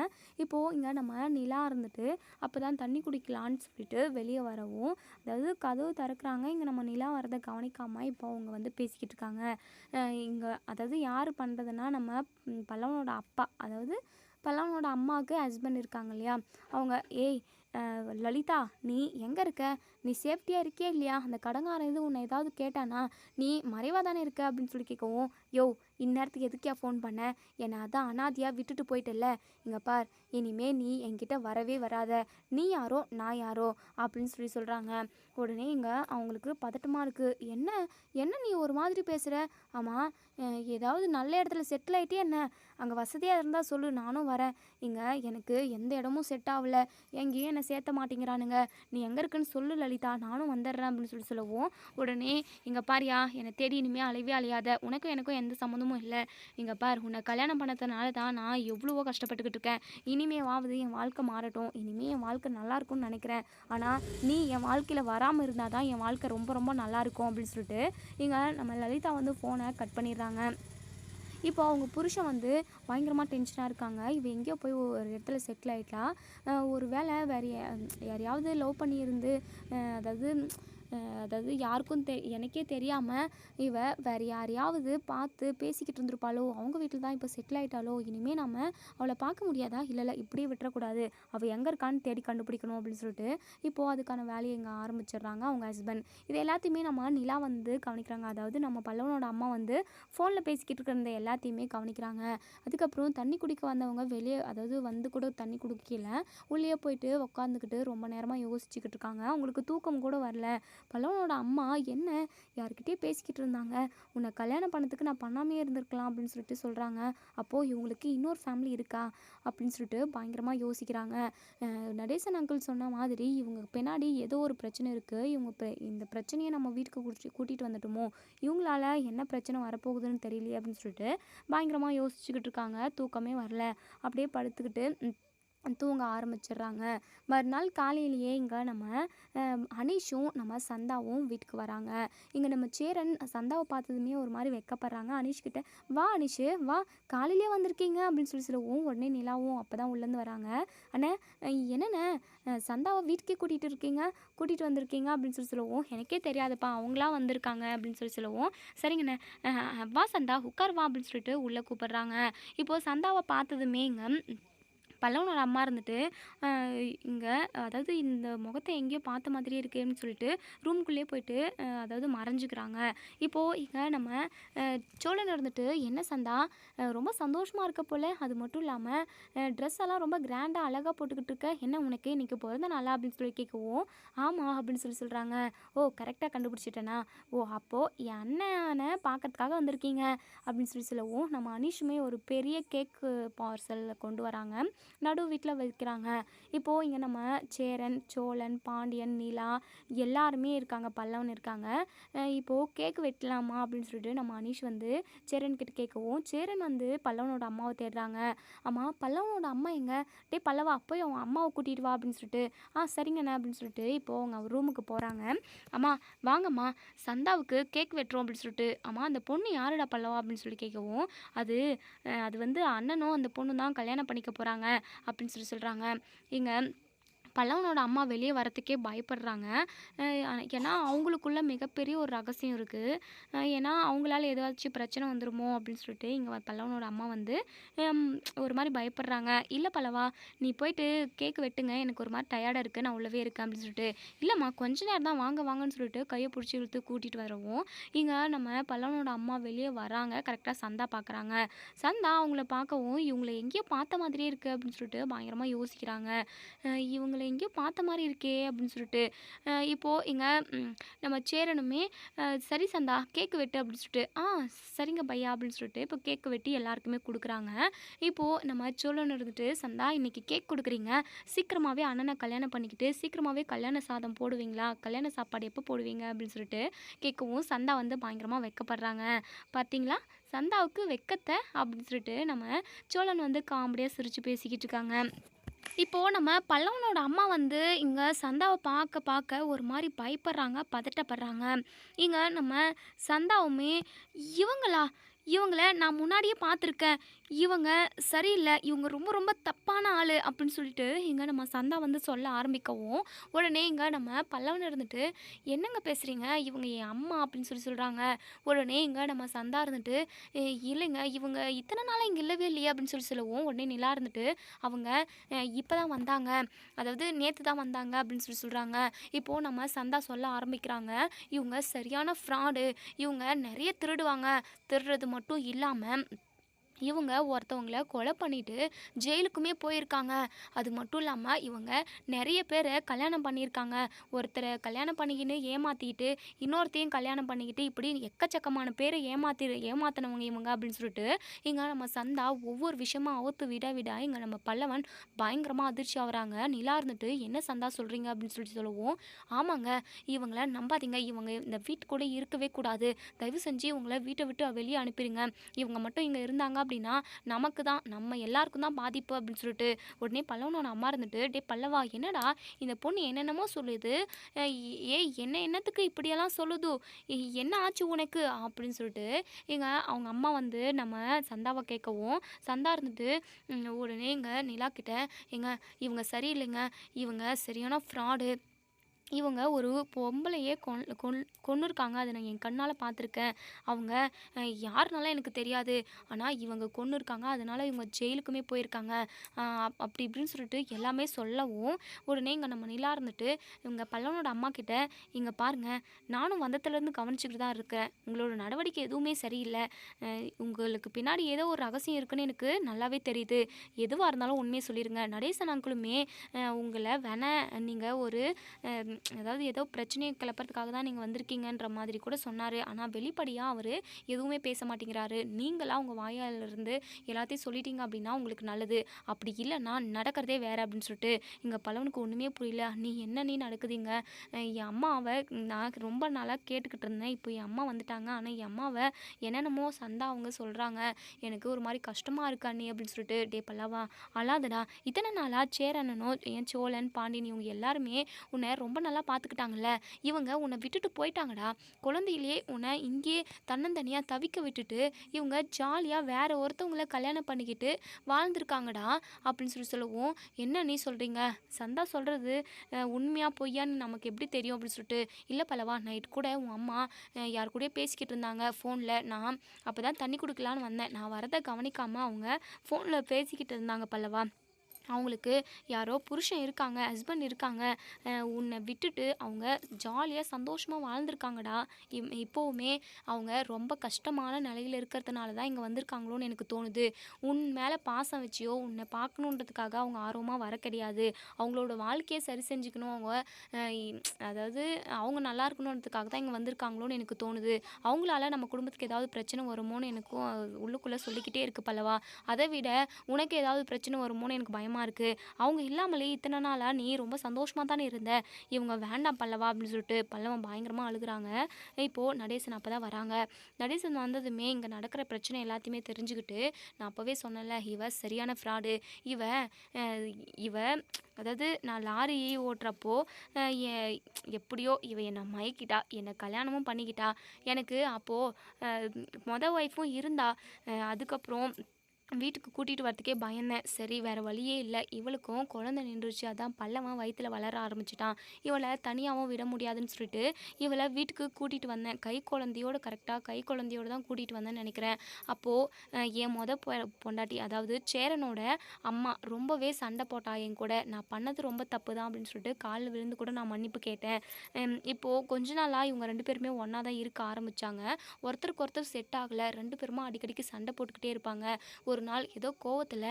இப்போது இங்கே நம்ம நிலா இருந்துட்டு அப்போ தான் தண்ணி குடிக்கலான்னு சொல்லிட்டு வெளியே வரவும், அதாவது கதவு திறக்கிறாங்க. இங்கே நம்ம நிலா வரதை கவனிக்காமல் இப்போ அவங்க வந்து பேசிக்கிட்டு இருக்காங்க. இங்கே அதாவது யார் பண்ணுறதுன்னா நம்ம பல்லவனோட அப்பா, அதாவது பல்லவனோட அம்மாவுக்கு ஹஸ்பண்ட் இருக்காங்க இல்லையா, அவங்க, "ஏய் லலிதா, நீ எங்கே இருக்க? நீ சேஃப்டியாக இருக்கியா இல்லையா? அந்த கடங்காரன் இது உன்னை ஏதாவது கேட்டானா? நீ மறைவாக தானே இருக்க" அப்படின்னு சொல்லி கேட்கவும், "யோ, இந்நேரத்துக்கு எதுக்கியா ஃபோன் பண்ண? என்னை அதான் அனாதையாக விட்டுட்டு போயிட்டல்ல. இங்கே பார், இனிமே நீ என்கிட்ட வரவே வராத. நீ யாரோ நான் யாரோ" அப்படின்னு சொல்கிறாங்க. உடனே இங்கே அவங்களுக்கு பதட்டமாக இருக்குது. "என்ன என்ன நீ ஒரு மாதிரி பேசுகிற? ஆமாம், ஏதாவது நல்ல இடத்துல செட்டில் ஆகிட்டே என்ன? அங்கே வசதியாக இருந்தால் சொல்லு, நானும் வரேன். இங்கே எனக்கு எந்த இடமும் செட் ஆகலை. எங்கேயும் என்னை சேர்த்த மாட்டேங்கிறானுங்க. நீ எங்கே இருக்குன்னு சொல்லு லலிதா, நானும் வந்துடுறேன்" அப்படின்னு சொல்லவும், உடனே, "இங்கே பாரியா, என்னை தேடி இனிமேல் அலைவே அலையாத. உனக்கும் எனக்கும் எந்த சம்மந்தமும் இல்லை. இங்கே பார், உன்னை கல்யாணம் பண்ணதுனால தான் நான் எவ்வளவோ கஷ்டப்பட்டுக்கிட்டு இருக்கேன். இனிமேவாவது என் வாழ்க்கை மாறட்டும். இனிமேல் என் வாழ்க்கை நல்லா இருக்கும்னு நினைக்கிறேன். ஆனால் நீ என் வாழ்க்கையில் வராமல் இருந்தால் தான் என் வாழ்க்கை ரொம்ப ரொம்ப நல்லாயிருக்கும்" அப்படின்னு சொல்லிட்டு இங்கே நம்ம லலிதா வந்து ஃபோனை கட் பண்ணிடுறாங்க. இப்போ அவங்க புருஷன் வந்து பயங்கரமாக டென்ஷனாக இருக்காங்க. இவ எங்கேயோ போய் ஒரு இடத்துல செட்டில் ஆகிட்டா. ஒரு வேளை வேறு யாரையாவது லவ் பண்ணியிருந்து அதாவது அதாவது யாருக்கும் எனக்கே தெரியாமல் இவ வேறு யாரையாவது பார்த்து பேசிக்கிட்டு இருந்திருப்பாளோ, அவங்க வீட்டில் தான் இப்போ செட்டில் ஆகிட்டாலோ, இனிமேல் நம்ம அவளை பார்க்க முடியாதா? இல்லை இல்லை, இப்படியே விட்டுறக்கூடாது, அவள் எங்கே இருக்கான்னு தேடி கண்டுபிடிக்கணும் அப்படின்னு சொல்லிட்டு இப்போது அதுக்கான வேலையை இங்கே ஆரம்பிச்சிடுறாங்க அவங்க ஹஸ்பண்ட். இது எல்லாத்தையுமே நம்ம நிலா வந்து கவனிக்கிறாங்க. அதாவது நம்ம பல்லவனோட அம்மா வந்து ஃபோனில் பேசிக்கிட்டு இருக்கிற எல்லாத்தையுமே கவனிக்கிறாங்க. அதுக்கப்புறம் தண்ணி குடிக்க வந்தவங்க வெளியே அதாவது வந்து கூட தண்ணி குடிக்கல, உள்ளே போயிட்டு உட்காந்துக்கிட்டு ரொம்ப நேரமாக யோசிச்சுக்கிட்டு இருக்காங்க. அவங்களுக்கு தூக்கம் கூட வரல. பல்லவனோட அம்மா என்ன யார்கிட்டயே பேசிக்கிட்டு இருந்தாங்க, உன்னை கல்யாணம் பண்ணதுக்கு நான் பண்ணாமே இருந்திருக்கலாம் அப்படின்னு சொல்லிட்டு சொல்கிறாங்க. அப்போது இவங்களுக்கு இன்னொரு ஃபேமிலி இருக்கா அப்படின்னு சொல்லிட்டு பயங்கரமாக யோசிக்கிறாங்க. நடேசன் அங்கிள் சொன்ன மாதிரி இவங்க பின்னாடி ஏதோ ஒரு பிரச்சனை இருக்குது. இவங்க இந்த பிரச்சனையை நம்ம வீட்டுக்கு கூட்டிகிட்டு வந்துட்டோமோ, இவங்களால என்ன பிரச்சனை வரப்போகுதுன்னு தெரியலையே அப்படின்னு சொல்லிட்டு பயங்கரமாக யோசிச்சுக்கிட்டு இருக்காங்க. தூக்கமே வரல. அப்படியே படுத்துக்கிட்டு தூங்க ஆரம்பிச்சிடுறாங்க. மறுநாள் காலையிலேயே இங்கே நம்ம அனீஷும் நம்ம சந்தாவும் வீட்டுக்கு வராங்க. இங்கே நம்ம சேரன் சந்தாவை பார்த்ததுமே ஒரு மாதிரி வெக்கப்படுறாங்க. அனீஷ்கிட்ட, வா அனீஷு வா, காலையிலே வந்திருக்கீங்க அப்படின்னு சொல்லவும் உடனே நிலாவும் அப்போ தான் உள்ளேருந்து வராங்க. அண்ணே என்னண்ணே சந்தாவை வீட்டுக்கே கூட்டிகிட்டு வந்திருக்கீங்க அப்படின்னு சொல்லவும், எனக்கே தெரியாதுப்பா, அவங்களாம் வந்திருக்காங்க அப்படின்னு சொல்லவும், சரிங்கண்ணே வா சந்தா உட்கார் வா அப்படின்னு சொல்லிட்டு உள்ளே கூப்பிடுறாங்க. இப்போது சந்தாவை பார்த்ததுமே இங்கே பல்லவனோட அம்மா இருந்துட்டு இங்கே அதாவது இந்த முகத்தை எங்கேயோ பார்த்த மாதிரியே இருக்கேன்னு சொல்லிட்டு ரூம்குள்ளேயே போயிட்டு அதாவது மறைஞ்சிக்கிறாங்க. இப்போது இங்கே நம்ம சோழன் இருந்துட்டு, என்ன சந்தா ரொம்ப சந்தோஷமாக இருக்க போல், அது மட்டும் இல்லாமல் ட்ரெஸ் எல்லாம் ரொம்ப கிராண்டாக அழகாக போட்டுக்கிட்டு இருக்க, என்ன உனக்கு இன்றைக்கி பிறந்த நாளா அப்படின்னு சொல்லி கேட்கவும், ஆமாம் அப்படின்னு சொல்கிறாங்க. ஓ கரெக்டாக கண்டுபிடிச்சிட்டேனா, ஓ அப்போது என் அண்ணனை பார்க்கறதுக்காக வந்திருக்கீங்க அப்படின்னு சொல்லவும், நம்ம அனீஷுமே ஒரு பெரிய கேக்கு பார்சலில் கொண்டு வராங்க. நடு வீட்டில் வைக்கிறாங்க. இப்போது இங்கே நம்ம சேரன், சோழன், பாண்டியன், நிலா எல்லாருமே இருக்காங்க, பல்லவன் இருக்காங்க. இப்போது கேக்கு வெட்டலாமா அப்படின்னு சொல்லிட்டு நம்ம அனீஷ் வந்து சேரன்கிட்ட கேட்கவும், சேரன் வந்து பல்லவனோட அம்மாவை தேடுறாங்க. ஆமாம் பல்லவனோட அம்மா எங்கே, டே பல்லவா போய் அவங்க அம்மாவை கூட்டிகிட்டு வா அப்படின்னு சொல்லிட்டு, சரிங்கண்ணா அப்படின்னு சொல்லிட்டு இப்போது அவங்க ரூமுக்கு போகிறாங்க. அம்மா வாங்கம்மா சந்தாவுக்கு கேக் வெட்டுறோம் அப்படின்னு சொல்லிட்டு, அம்மா அந்த பொண்ணு யாருடா பல்லவா அப்படின்னு சொல்லி கேட்கவும், அது அது வந்து அண்ணனும் அந்த பொண்ணு தான் கல்யாணம் பண்ணிக்க போகிறாங்க அப்படின்னு சொல்கிறாங்க. இங்கே பல்லவனோட அம்மா வெளியே வரத்துக்கே பயப்படுறாங்க. ஏன்னா அவங்களுக்குள்ள மிகப்பெரிய ஒரு ரகசியம் இருக்குது. ஏன்னா அவங்களால ஏதாச்சும் பிரச்சனை வந்துருமோ அப்படின்னு சொல்லிட்டு இங்கே பல்லவனோட அம்மா வந்து ஒரு மாதிரி பயப்படுறாங்க. இல்லை பல்லவா நீ போயிட்டு கேக் வெட்டுங்க, எனக்கு ஒரு மாதிரி டயர்டாக இருக்குது, நான் உள்ளவே இருக்கேன் அப்படின்னு சொல்லிட்டு, இல்லைம்மா கொஞ்ச நேரம் தான் வாங்கன்னு சொல்லிட்டு கையை பிடிச்சி இழுத்து கூட்டிகிட்டு வரவும், இங்கே நம்ம பல்லவனோட அம்மா வெளியே வராங்க. கரெக்டாக சந்தா பார்க்குறாங்க. சந்தா அவங்கள பார்க்கவும், இவங்களை எங்கேயோ பார்த்த மாதிரியே இருக்குது அப்படின்னு சொல்லிட்டு பயங்கரமாக யோசிக்கிறாங்க. இவங்களை எங்கேயோ பார்த்த மாதிரி இருக்கே அப்படின்னு சொல்லிட்டு இப்போது இங்கே நம்ம சேரனுமே சரி சந்தா கேக்கு வெட்டு அப்படின்னு சொல்லிட்டு, சரிங்க பையா அப்படின்னு சொல்லிட்டு இப்போ கேக்கு வெட்டி எல்லாருக்குமே கொடுக்குறாங்க. இப்போது நம்ம சோழன் இருந்துட்டு, சந்தா இன்றைக்கி கேக் கொடுக்குறீங்க, சீக்கிரமாகவே அண்ணனை கல்யாணம் பண்ணிக்கிட்டு சீக்கிரமாகவே கல்யாண சாதம் போடுவீங்களா, கல்யாண சாப்பாடு எப்போ போடுவீங்க அப்படின்னு சொல்லிட்டு கேட்கவும், சந்தா வந்து பயங்கரமாக வெக்கப்படுறாங்க. பார்த்தீங்களா சந்தாவுக்கு வெக்கத்தை அப்படின்னு சொல்லிட்டு நம்ம சோழன் வந்து காமெடியாக சிரித்து பேசிக்கிட்டு இருக்காங்க. இப்போது நம்ம பல்லவனோட அம்மா வந்து இங்கே சந்தாவை பார்க்க ஒரு மாதிரி பயப்படுறாங்க, பதட்டப்படுறாங்க. இங்கே நம்ம சந்தாவுமே, இவங்கள நான் முன்னாடியே பார்த்துருக்கேன், இவங்க சரியில்லை, இவங்க ரொம்ப ரொம்ப தப்பான ஆள் அப்படின்னு சொல்லிட்டு இங்கே நம்ம சந்தா வந்து சொல்ல ஆரம்பிக்கவும், உடனே இங்கே நம்ம பல்லவன் இருந்துட்டு, என்னங்க பேசுகிறீங்க, இவங்க என் அம்மா அப்படின்னு சொல்கிறாங்க. உடனே இங்கே நம்ம சந்தா இருந்துட்டு, இல்லைங்க இவங்க இத்தனை நாளாக இங்கே இல்லவே இல்லையே அப்படின்னு சொல்லவும், உடனே நிலா இருந்துட்டு, அவங்க இப்போ தான் வந்தாங்க, அதாவது நேற்று தான் வந்தாங்க அப்படின்னு சொல்கிறாங்க. இப்போது நம்ம சந்தா சொல்ல ஆரம்பிக்கிறாங்க, இவங்க சரியான ஃப்ராடு, இவங்க நிறைய திருடுறது மட்டும் இல்லாமல் இவங்க ஒருத்தவங்கள கொலை பண்ணிவிட்டு ஜெயிலுக்குமே போயிருக்காங்க. அது மட்டும் இல்லாமல் இவங்க நிறைய பேரை கல்யாணம் பண்ணியிருக்காங்க. ஒருத்தரை கல்யாணம் பண்ணிக்கின்னு ஏமாற்றிக்கிட்டு இன்னொருத்தையும் கல்யாணம் பண்ணிக்கிட்டு இப்படி எக்கச்சக்கமான பேரை ஏமாத்தினவங்க இவங்க அப்படின்னு சொல்லிட்டு இங்கே நம்ம சந்தா ஒவ்வொரு விஷயமா அவுத்து விட இங்கே நம்ம பல்லவன் பயங்கரமாக அதிர்ச்சி ஆகுறாங்க. நிலா இருந்துட்டு, என்ன சந்தா சொல்கிறீங்க அப்படின்னு சொல்லிட்டு சொல்லுவோம், ஆமாங்க இவங்கள நம்பாதீங்க, இவங்க இந்த வீட்டுக்கூட இருக்கவே கூடாது, தயவு செஞ்சு இவங்கள வீட்டை விட்டு வெளியே அனுப்பிடுங்க, இவங்க மட்டும் இங்கே இருந்தாங்க அப்படின்னா நமக்கு தான் நம்ம எல்லாருக்கும் தான் பாதிப்பு அப்படின்னு சொல்லிட்டு உடனே பல்லவனோட அம்மா இருந்துட்டு, "டேய் பல்லவா என்னடா இந்த பொண்ணு என்னென்னமோ சொல்லுது. ஏய் என்னத்துக்கு இப்படியெல்லாம் சொல்லுதோ? என்ன ஆச்சு உனக்கு?" அப்படின்னு சொல்லிட்டு அவங்க அம்மா வந்து நம்ம சந்தாவ கேட்கவும், சந்தா இருந்துட்டு உடனே நிலா கிட்ட, "ஏங்க இவங்க சரியில்லைங்க. இவங்க சரியான ஃப்ராடு. இவங்க ஒரு பொம்பளையே கொன்னுருக்காங்க. அத நான் என் கண்ணால பார்த்துருக்கேன். அவங்க யாருனாலாம் எனக்கு தெரியாது. ஆனா இவங்க கொன்னுருக்காங்க. அதனால இவங்க ஜெயிலுக்குமே போயிருக்காங்க." அப்படி இப்படின்னு சொல்லிட்டு எல்லாமே சொல்லவும், உடனே நம்ம நிலா இருந்துட்டு இவங்க பல்லவனோட அம்மாகிட்ட, "இங்க பாருங்க, நானும் வந்தத்துலேருந்து கவனிச்சுக்கிட்டு தான் இருக்கேன். உங்களோட நடவடிக்கை எதுவுமே சரியில்ல. உங்களுக்கு பின்னாடி ஏதோ ஒரு ரகசியம் இருக்குன்னு எனக்கு நல்லாவே தெரியுது. எதுவா இருந்தாலும் உண்மைய சொல்லிருங்க. நடேசன் அங்கிளுமே உங்கள வேணா நீங்க ஒரு அதாவது ஏதோ பிரச்சனையை கிளப்புறதுக்காக தான் நீங்கள் வந்திருக்கீங்கன்ற மாதிரி கூட சொன்னார். ஆனால் வெளிப்படையாக அவர் எதுவுமே பேச மாட்டேங்கிறாரு. நீங்களாக உங்கள் வாயாலிருந்து எல்லாத்தையும் சொல்லிட்டீங்க அப்படின்னா உங்களுக்கு நல்லது. அப்படி இல்லைன்னா நடக்கிறதே வேறு அப்படின்னு சொல்லிட்டு இங்கே பல்லவனுக்கு ஒன்றுமே புரியல. நீ நடக்குதுங்க. என் அம்மாவை நான் ரொம்ப நாளாக கேட்டுக்கிட்டு இருந்தேன். இப்போ என் அம்மா வந்துட்டாங்க. ஆனால் என் அம்மாவை என்னென்னமோ சந்தா அவங்க சொல்கிறாங்க. எனக்கு ஒரு மாதிரி கஷ்டமாக இருக்கா நீ அப்படின்னு சொல்லிட்டு, டே பல்லவா அழாதடா. இத்தனை நாளாக சேரனனோ என் சோழன் பாண்டியன் இவங்க எல்லாருமே உன்னை ரொம்ப நல்லா பார்த்துக்கிட்டாங்கல்ல. இவங்க உன்னை விட்டுட்டு போயிட்டாங்கடா. குழந்தையிலே உன்னை இங்கேயே தன்னந்தனியாக தவிக்க விட்டுட்டு இவங்க ஜாலியாக வேற ஒருத்தவங்கள கல்யாணம் பண்ணிக்கிட்டு வாழ்ந்துருக்காங்கடா அப்படின்னு சொல்லவும், என்ன நீ சொல்கிறீங்க? சந்தா சொல்கிறது உண்மையாக பொய்யான்னு நமக்கு எப்படி தெரியும் அப்படின்னு சொல்லிட்டு, இல்லை பல்லவா நைட் கூட உன் அம்மா யார் கூடயோ பேசிக்கிட்டு இருந்தாங்க ஃபோனில். நான் அப்போ தான் தண்ணி குடிக்கலான்னு வந்தேன். நான் வரதை கவனிக்காமல் அவங்க ஃபோனில் பேசிக்கிட்டு இருந்தாங்க பல்லவா. அவங்களுக்கு யாரோ புருஷன் இருக்காங்க, ஹஸ்பண்ட் இருக்காங்க. உன்னை விட்டுட்டு அவங்க ஜாலியாக சந்தோஷமாக வாழ்ந்துருக்காங்கடா. இப்போவுமே அவங்க ரொம்ப கஷ்டமான நிலையில் இருக்கிறதுனால தான் இங்கே வந்திருக்காங்களோன்னு எனக்கு தோணுது. உன் மேலே பாசம் வச்சியோ உன்னை பார்க்கணுன்றதுக்காக அவங்க ஆர்வமாக வர கிடையாது. அவங்களோட வாழ்க்கையை சரி செஞ்சுக்கணும். அவங்க அதாவது அவங்க நல்லா இருக்கணுன்றதுக்காக தான் இங்கே வந்திருக்காங்களோன்னு எனக்கு தோணுது. அவங்களால நம்ம குடும்பத்துக்கு ஏதாவது பிரச்சனை வருமோன்னு எனக்கும் உள்ளுக்குள்ளே சொல்லிக்கிட்டே இருக்குது பல்லவா. அதை விட உனக்கு ஏதாவது பிரச்சனை வருமோன்னு எனக்கு பயமாக இருக்குது. அவங்க இல்லாமலே இத்தனை நாளாக நீ ரொம்ப சந்தோஷமாக தானே இருந்த. இவங்க வேண்டாம் பல்லவா அப்படின்னு சொல்லிட்டு பல்லவன் பயங்கரமாக அழுகுறாங்க. இப்போது நடேசன் அப்போ தான் வராங்க. நடேசன் வந்ததுமே இங்கே நடக்கிற பிரச்சனை எல்லாத்தையுமே தெரிஞ்சுக்கிட்டு, நான் அப்போவே சொன்னேன்ல இவ சரியான ஃப்ராடு. இவ இவ அதாவது நான் லாரி ஓட்டுறப்போ எப்படியோ இவ என்னை மயக்கிட்டா, என்னை கல்யாணமும் பண்ணிக்கிட்டா. எனக்கு அப்போது ஒய்ஃபும் இருந்தா. அதுக்கப்புறம் வீட்டுக்கு கூட்டிகிட்டு வரத்துக்கே பயந்தேன். சரி வேறு வழியே இல்லை. இவளுக்கும் குழந்தை நின்றுச்சு. அதான் பல்லவன் வயிற்றில் வளர ஆரம்பிச்சிட்டான். இவளை தனியாகவும் விட முடியாதுன்னு சொல்லிட்டு இவளை வீட்டுக்கு கூட்டிகிட்டு வந்தேன். கரெக்டாக கை குழந்தையோடு தான் கூட்டிகிட்டு வந்தேன்னு நினைக்கிறேன். அப்போது என் பொண்டாட்டி அதாவது சேரனோட அம்மா ரொம்பவே சண்டை போட்டா என் கூட. நான் பண்ணது ரொம்ப தப்பு தான் அப்படின்னு சொல்லிட்டு காலில் விழுந்து கூட நான் மன்னிப்பு கேட்டேன். இப்போது கொஞ்ச நாளாக இவங்க 2 பேருமே ஒன்றா தான் இருக்க ஆரம்பித்தாங்க. ஒருத்தருக்கு ஒருத்தர் செட் ஆகலை. 2 பேருமா அடிக்கடிக்கு சண்டை போட்டுக்கிட்டே இருப்பாங்க. ஒரு நாள் ஏதோ கோவத்தில்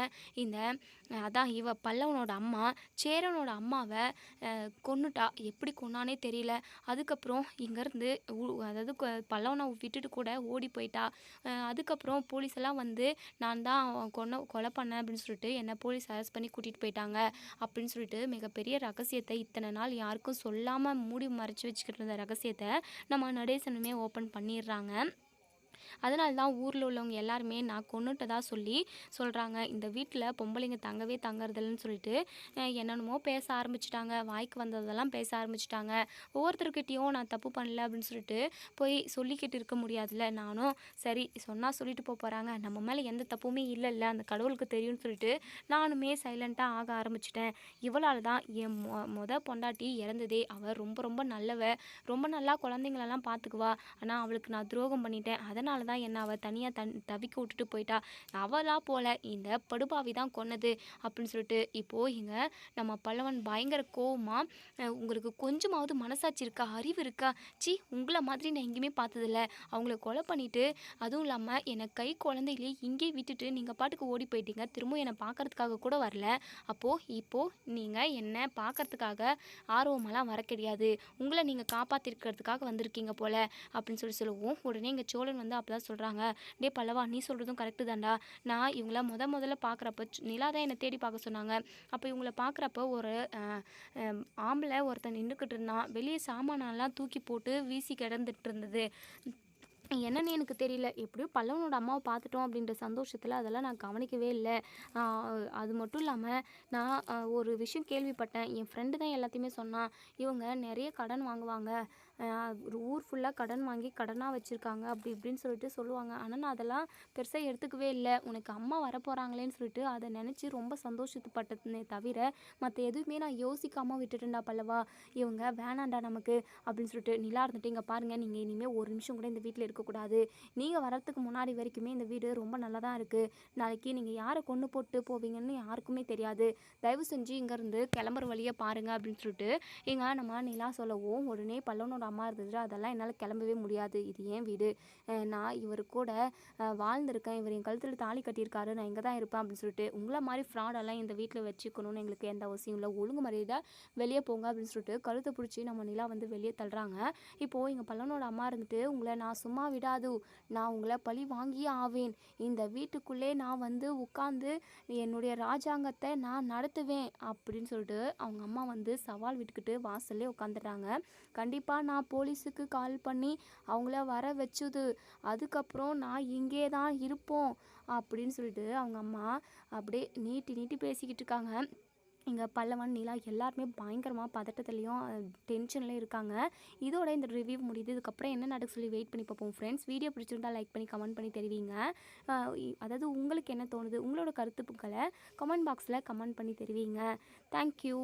அதான் இவ பல்லவனோட அம்மா சேரனோட அம்மாவை கொன்னுட்டா. எப்படி கொன்னானே தெரியல. அதுக்கப்புறம் இங்கேருந்து அதாவது பல்லவனை விட்டுட்டு கூட ஓடி போயிட்டா. அதுக்கப்புறம் போலீஸ் எல்லாம் வந்து நான் தான் கொலை பண்ணேன் அப்படின்னு சொல்லிட்டு என்னை போலீஸ் அரெஸ்ட் பண்ணி கூட்டிகிட்டு போயிட்டாங்க அப்படின்னு சொல்லிட்டு மிகப்பெரிய ரகசியத்தை இத்தனை நாள் யாருக்கும் சொல்லாமல் மூடி மறைச்சி வச்சுக்கிட்டு இருந்த ரகசியத்தை நம்ம நடேசனுமே ஓப்பன் பண்ணிடுறாங்க. அதனால தான் ஊரில் உள்ளவங்க எல்லாருமே நான் கொன்னுட்டதா சொல்கிறாங்க. இந்த வீட்டில் பொம்பளைங்க தங்கவே தங்கறதில்லன்னு சொல்லிட்டு என்னென்னமோ பேச ஆரம்பிச்சிட்டாங்க. வாய்க்கு வந்ததெல்லாம் பேச ஆரம்பிச்சிட்டாங்க. ஒவ்வொருத்தர்கிட்டையும் நான் தப்பு பண்ணல அப்படின்னு சொல்லிட்டு போய் சொல்லிக்கிட்டு இருக்க முடியாதுல்ல. நானும் சரி சொன்னால் சொல்லிட்டு போகிறாங்க, நம்ம மேலே எந்த தப்புமே இல்லைல்ல, அந்த கடவுளுக்கு தெரியும்னு சொல்லிட்டு நானுமே சைலண்ட்டாக ஆக ஆரம்பிச்சிட்டேன். இவளால் தான் என் பொண்டாட்டி இறந்ததே. அவள் ரொம்ப ரொம்ப நல்லவ, ரொம்ப நல்லா குழந்தைங்களெல்லாம் பார்த்துக்குவா. ஆனால் அவளுக்கு நான் துரோகம் பண்ணிட்டேன். அதனால தான் என்னை அவள் தனியாக தவிக்க விட்டுட்டு போயிட்டா. அவளா போல இந்த படுபாவி தான் கொன்னது அப்படின்னு சொல்லிட்டு இப்போது இங்கே நம்ம பல்லவன் பயங்கர கோவமாக, உங்களுக்கு கொஞ்சமாவது மனசாட்சி இருக்கா, அறிவு இருக்கா? சி உங்களை மாதிரி நான் எங்கேயுமே பார்த்ததில்ல. அவங்கள கொலை பண்ணிவிட்டு அதுவும் இல்லாமல் என்னை கை குழந்தையிலே இங்கே விட்டுட்டு நீங்கள் பாட்டுக்கு ஓடி போயிட்டீங்க. திரும்ப என்னை பார்க்கறதுக்காக கூட வரல. இப்போது நீங்கள் என்னை பார்க்கறதுக்காக ஆர்வமெல்லாம் வர கிடையாது. உங்களை நீங்கள் காப்பாற்றிருக்கிறதுக்காக வந்திருக்கீங்க போல் அப்படின்னு சொல்லவும், உடனே எங்கள் சோழன் வந்து அப்போ தான் சொல்கிறாங்க, டே பல்லவா நீ சொல்கிறதும் கரெக்டு தான்டா. நான் இவங்கள முதல்ல பார்க்குறப்ப நிலா தான் என்னை தேடி பார்க்க சொன்னாங்க. அப்போ இவங்கள பார்க்குறப்ப ஒரு ஆம்பளை ஒருத்தன் நின்றுக்கிட்டு இருந்தான். வெளியே சாமானெல்லாம் தூக்கி போட்டு வீசி கிடந்துட்டு இருந்தது. என்னன்னு எனக்கு தெரியல. எப்படியோ பல்லவனோட அம்மாவ பார்த்துட்டோம் அப்படின்ற சந்தோஷத்தில அதெல்லாம் நான் கவனிக்கவே இல்ல. ஆ அது மட்டும் இல்லாம நான் ஒரு விஷயம் கேள்விப்பட்டேன். என் ஃப்ரெண்டு தான் எல்லாத்தையுமே சொன்னா. இவங்க நெறைய கடன் வாங்குவாங்க. ஒரு ஊர் ஃபுல்லா கடன் வாங்கி கடனா வச்சிருக்காங்க. அப்படி இப்படின்னு சொல்லிட்டு சொல்லுவாங்க. ஆனா நான் அதெல்லாம் பெருசா எடுத்துக்கவே இல்ல. உனக்கு அம்மா வரப்போறாங்களேன்னு சொல்லிட்டு அத நெனச்சு ரொம்ப சந்தோஷப்பட்டனே தவிர, மத்த எதுவுமே நான் யோசிக்காம விட்டுட்டேன்டா பல்லவா. இவங்க வேணான்டா நமக்கு அப்படின்னு சொல்லிட்டு நிலா இருந்துட்டு, இங்க பாருங்க நீங்க இனிமே ஒரு நிமிஷம் கூட இந்த வீட்ல இருக்கக்கூடாது. நீங்க வரத்துக்கு முன்னாடி வரைக்குமே இந்த வீடு ரொம்ப நல்லா தான் இருக்கு. நாளைக்கு நீங்க யார கொன்னு போட்டு போவீங்கன்னு யாருக்குமே தெரியாது. தயவு செஞ்சு இங்கேருந்து கிளம்புற வழிய பாருங்க அப்படின்னு சொல்லிட்டு நம்ம நிலா சொல்லவும், உடனே பல்லவனோட அம்மா இருந்துட்டு, அதெல்லாம் என்னால கிளம்பவே முடியாது. இது ஏன் வீடு. நான் இவரு கூட வாழ்ந்திருக்கேன். இவர் என் கழுத்துல தாலி கட்டியிருக்காரு. நான் இங்க தான் இருப்பேன் அப்படின்னு சொல்லிட்டு, உங்கள மாரி ஃப்ராடெல்லாம் இந்த வீட்ல வச்சுக்கணும்னு எங்களுக்கு எந்த அவசியம் இல்ல. ஒழுங்கு மரியாதையா வெளிய போங்க அப்படின்னு சொல்லிட்டு கழுத்த பிடிச்சி நம்ம நிலா வந்து வெளிய தள்ளுறாங்க. இப்போ எங்க பல்லவனோட அம்மா இருந்துட்டு, உங்கள நான் சும்மா விடாது. நான் உங்கள பழி வாங்கியே ஆவேன். இந்த வீட்டுக்குள்ளே நான் வந்து உட்கார்ந்து என்னுடைய ராஜாங்கத்தை நான் நடத்துவேன் அப்படின்னு சொல்லிட்டு அவங்க அம்மா வந்து சவால் விட்டுக்கிட்டு வாசல்லே உட்காந்துட்டாங்க. கண்டிப்பா நான் போலீஸுக்கு கால் பண்ணி அவங்கள வர வச்சுது. அதுக்கப்புறம் நான் இங்கே தான் இருப்போம் அப்படின்னு சொல்லிட்டு அவங்க அம்மா அப்படியே நீட்டி நீட்டி பேசிக்கிட்டு இருக்காங்க. இங்கே பல்லவன், நிலா எல்லாருமே பயங்கரமாக பதட்டத்துலேயும் டென்ஷன்லேயும் இருக்காங்க. இதோட இந்த ரிவ்யூ முடியுது. இதுக்கப்புறம் என்ன நடக்க சொல்லி வெயிட் பண்ணி பார்ப்போம் ஃப்ரெண்ட்ஸ். வீடியோ பிடிச்சிருந்தா லைக் பண்ணி கமெண்ட் பண்ணி தெரிவிங்க. அதாவது உங்களுக்கு என்ன தோணுது, உங்களோட கருத்துக்களை கமெண்ட் பாக்ஸில் கமெண்ட் பண்ணி தெரிவிங்க. தேங்க்யூ.